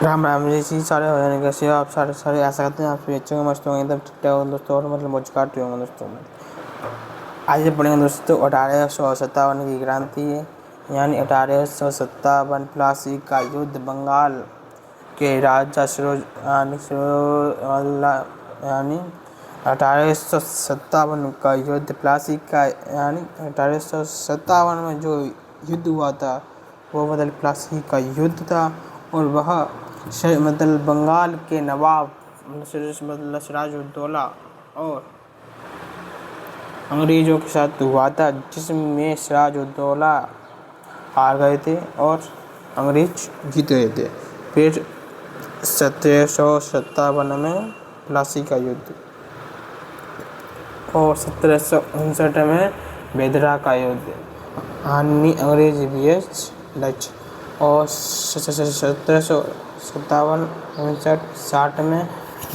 राम राम जी सारे हो जाने कैसे हो आप सारे ऐसा करते हैं आप भी अच्छे होंगे मस्त होंगे एकदम ठीक ठाक होंगे दोस्तों। और मतलब मौज काट रहे होंगे दोस्तों। आज पढ़ेंगे दोस्तों 1857 की क्रांति यानी 1857 प्लासी का युद्ध। बंगाल के राजा यानी 1857 का युद्ध प्लासी का यानी 1857 में जो युद्ध हुआ था वो मतलब प्लासी का युद्ध था। और वह मतलब बंगाल के नवाब मतलब सिराजुद्दौला और अंग्रेज़ों के साथ हुआ था, जिसमें सिराजुद्दौला हार गए थे और अंग्रेज जीत गए थे। फिर 1757 में प्लासी का युद्ध और 1759 में बेदरा का युद्ध यानी अंग्रेज vs डच। और 1757-59-60 में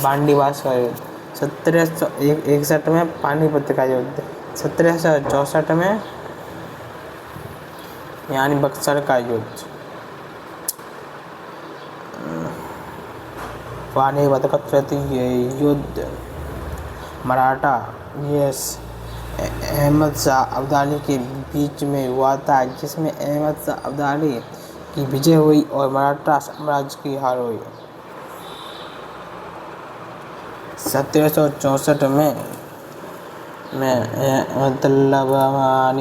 बांडीवास का युद्ध। 1761 में पानीपत का युद्ध। 1764 में यानी बक्सर का युद्ध। पानीपत का तृतीय युद्ध मराठा vs अहमद शाह अब्दाली के बीच में हुआ था, जिसमें अहमद शाह अब्दाली की विजय हुई और मराठा साम्राज्य की हार हुई। 1764 में मतलब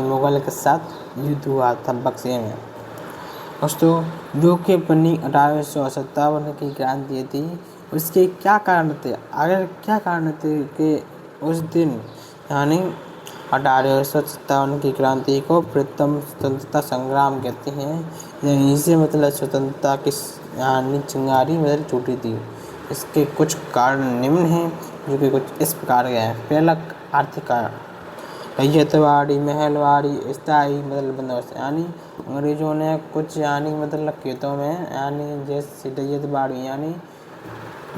मुगल के साथ युद्ध हुआ था बक्सर में दोस्तों, जो कि अपनी 1857 की क्रांति थी। उसके क्या कारण थे, अगर क्या कारण थे कि उस दिन यानी 1857 की क्रांति को प्रथम स्वतंत्रता संग्राम कहते हैं। यहीं से मतलब स्वतंत्रता की यानी चिंगारी मतलब छूटी थी। इसके कुछ कारण निम्न हैं, जो कि कुछ इस प्रकार के हैं। पहला आर्थिक कारण, रैयतवाड़ी महलवाड़ी स्थायी मतलब बंदोबस्त यानी अंग्रेजों ने कुछ यानी मतलब खेतों में यानी जैसे रैयतवाड़ी यानी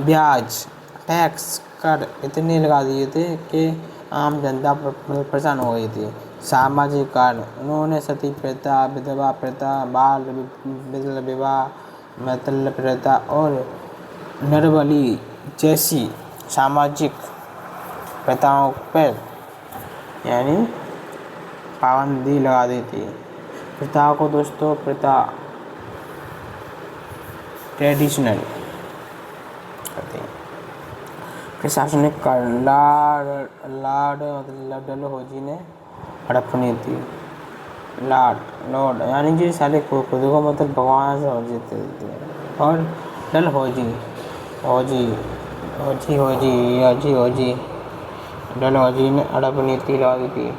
ब्याज टैक्स कर इतने लगा दिए थे कि आम जनता परेशान हो गई थी। सामाजिक कारण, उन्होंने सती प्रथा, विधवा प्रथा, बाल विवाह मतलब प्रथा और नरबली जैसी सामाजिक प्रथाओं पर यानी पाबंदी लगा दी थी। प्रथा को दोस्तों प्रथा ट्रेडिशनल कहते हैं। प्रशासनिक कारण, लॉर्ड मतलब डलहौजी ने हड़पनी थी। लॉर्ड यानी कि सारे खुद को मतलब भगवान से समझते थे। और डलहौजी डलहौजी ने हड़पनी थी लगा दी थी।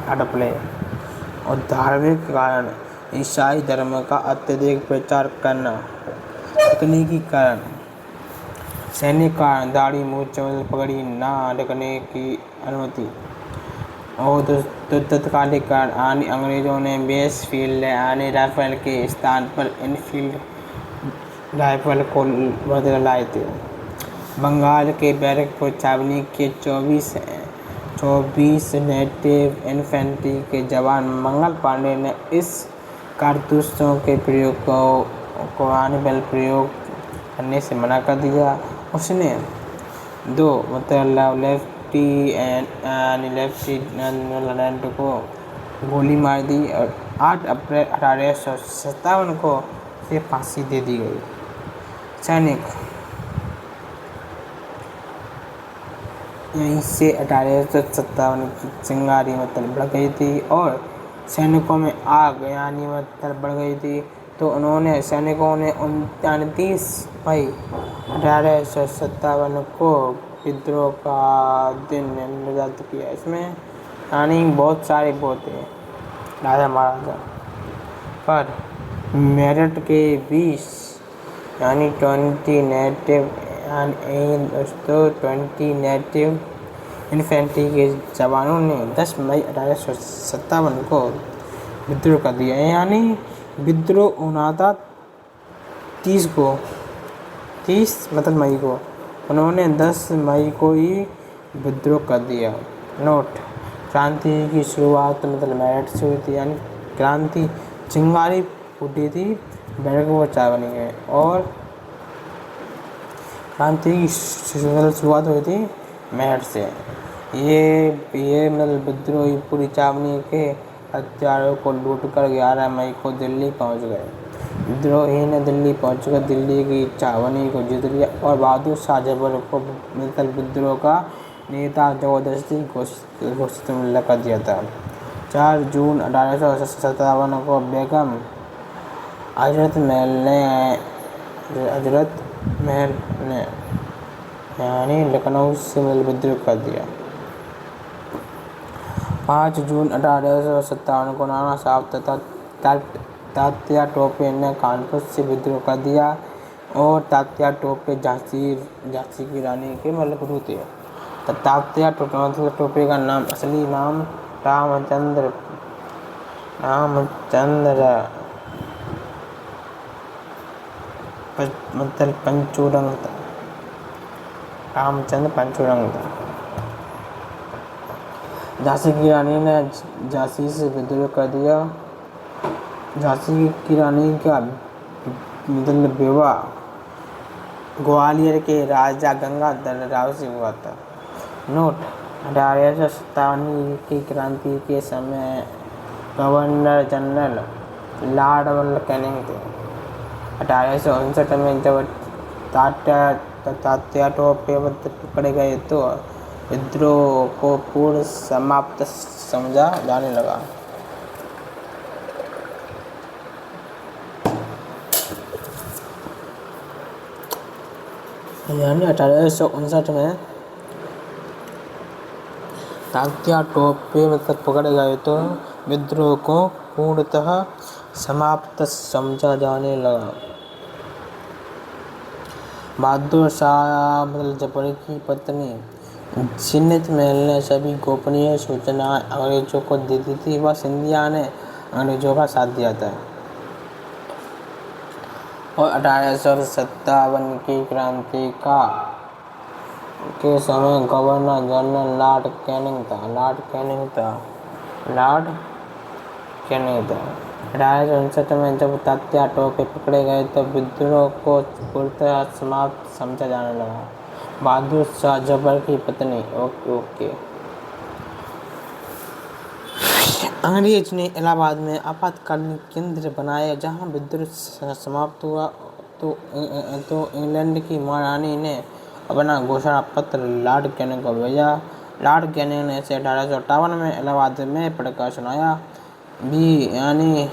हड़पले। और धार्मिक कारण, ईसाई धर्म का अत्यधिक प्रचार करना। तकनीकी कारण, सैनिक कारण, दाढ़ी मूंछ पगड़ी ना रखने की अनुमति। और तत्कालिक कारण यानी अंग्रेजों ने बेस फील्ड यानी राइफल के स्थान पर इनफील्ड राइफल को लाए थे। बंगाल के बैरकपुर छावनी के 24 नेटिव इन्फेंट्री के जवान मंगल पांडे ने इस कारतूसों के प्रयोग को बल प्रयोग करने से मना कर दिया। उसने 2 मतलब लेफ्टिनेंट को गोली मार दी और 8 अप्रैल 1857 को उसे फांसी दे दी गई। सैनिक, यहीं से 1857 की चिंगारी मतलब बढ़ गई थी और सैनिकों में आग यानी मतलब बढ़ गई थी। तो उन्होंने सैनिकों ने 29 मई 1857 को विद्रोह का दिन निर्धारित किया। इसमें यानी बहुत सारे वो थे राजा महाराजा, पर मेरठ के 20 यानी 20 नेटिव इन्फेंट्री के जवानों ने 10 मई 1857 को विद्रोह कर दिया। यानी विद्रोह होना था 30 मतलब मई को, उन्होंने 10 मई को ही विद्रोह कर दिया। नोट, क्रांति की शुरुआत मतलब मेरठ से हुई थी, यानी क्रांति चिंगारी फूटी थी, बैरक वो चाय बनी गए। और क्रांति की शुरुआत हुई थी मेरठ से। ये मतलब विद्रोही पूरी छावनी के हथियारों को लूटकर 11 मई को दिल्ली पहुंच गए। विद्रोही ने दिल्ली पहुंचकर दिल्ली की छावनी को जीत लिया और बहादुर शाह जबर को मतलब विद्रोह का नेता जबरदस्ती घोषित कर दिया था। 4 जून 1857 को बेगम हजरत महल ने यानी लखनऊ से विद्रोह कर दिया। 5 जून 1857 को नाना साहब तथा तात्या टोपे ने कानपुर से विद्रोह कर दिया और तात्या टोपे झांसी की रानी के मतलब गुरु थे। तात्या टोपे का नाम असली नाम रामचंद्र मतलब पंचुरंग था। रामचंद्र पंचुरंग था। झांसी की रानी ने झांसी से विद्रोह कर दिया। झांसी की रानी का मतलब विवाह ग्वालियर के राजा गंगाधर राव से हुआ था। नोट: 1857 की क्रांति के समय गवर्नर जनरल लॉर्ड कैनिंग थे। 1859 में जब तात्या टोपे पकड़े गए तो विद्रोह को पूर्ण समाप्त समझा जाने लगा। यानी 1859 में तात्या टोपे मतलब पकड़े गए तो विद्रोह को पूर्णतः समाप्त समझा जाने लगा। बहादुर शाह मतलब जफर की पत्नी जीनत महल ने सभी गोपनीय सूचनाएं अंग्रेजों को दे दी थी। वह सिंधिया ने अंग्रेजों का साथ दिया था। और 1857 की क्रांति के समय गवर्नर जनरल लॉर्ड कैनिंग था। 1859 में जब तात्या टोपे पकड़े गए तो विद्रोह को पूर्णतः समाप्त समझा जाने लगा। बहादुर शाह जफर की पत्नी ओके। अंग्रेज ने इलाहाबाद में आपातकालीन केंद्र बनाए। जहां विद्रोह समाप्त हुआ तो इंग्लैंड की महारानी ने अपना घोषणा पत्र लॉर्ड कैनिंग को भेजा। लॉर्ड कैनिंग ने इसे 1858 में इलाहाबाद में पढ़कर सुनाया भी, यानी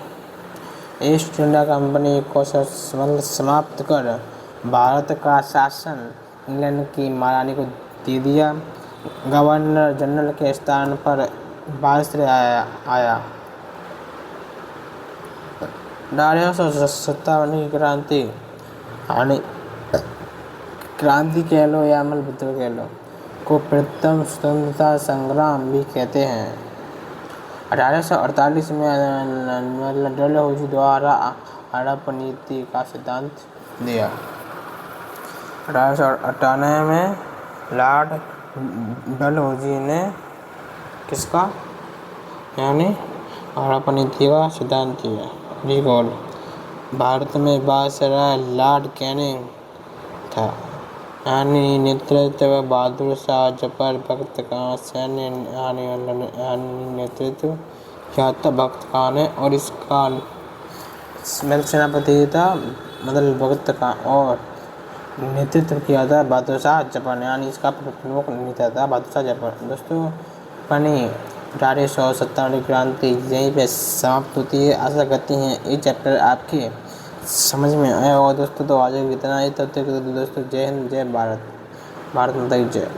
ईस्ट इंडिया कंपनी को समाप्त कर भारत का शासन इंग्लैंड की महारानी को दे दिया। गवर्नर जनरल के स्थान पर वायसराय आया। 1857 की क्रांति कह लो या विद्रोह कह लो को प्रथम स्वतंत्रता संग्राम भी कहते हैं। 1848 में डलहौजी द्वारा हड़प नीति का सिद्धांत दिया। 1898 में लॉर्ड डलहौजी ने किसका यानी हड़प नीति का सिद्धांत दिया। रिकॉल: भारत में वायसराय लॉर्ड कैनिंग था, यानी नेतृत्व बहादुर शाह जफर भगत खां सैन्य नेतृत्व किया था भगत खां ने, और इसका सेनापति था मतलब भगत खां और नेतृत्व किया था बहादुर शाह जफर ने, यानी इसका प्रमुख नेता था बहादुर शाह जफर। दोस्तों अपनी 1857 क्रांति यहीं पे समाप्त होती है। आशा करती हैं ये चैप्टर आपके समझ में आया होगा दोस्तों। तो आज इतना ही, तब तक दोस्तों जय हिंद, जय भारत, भारत माता की जय।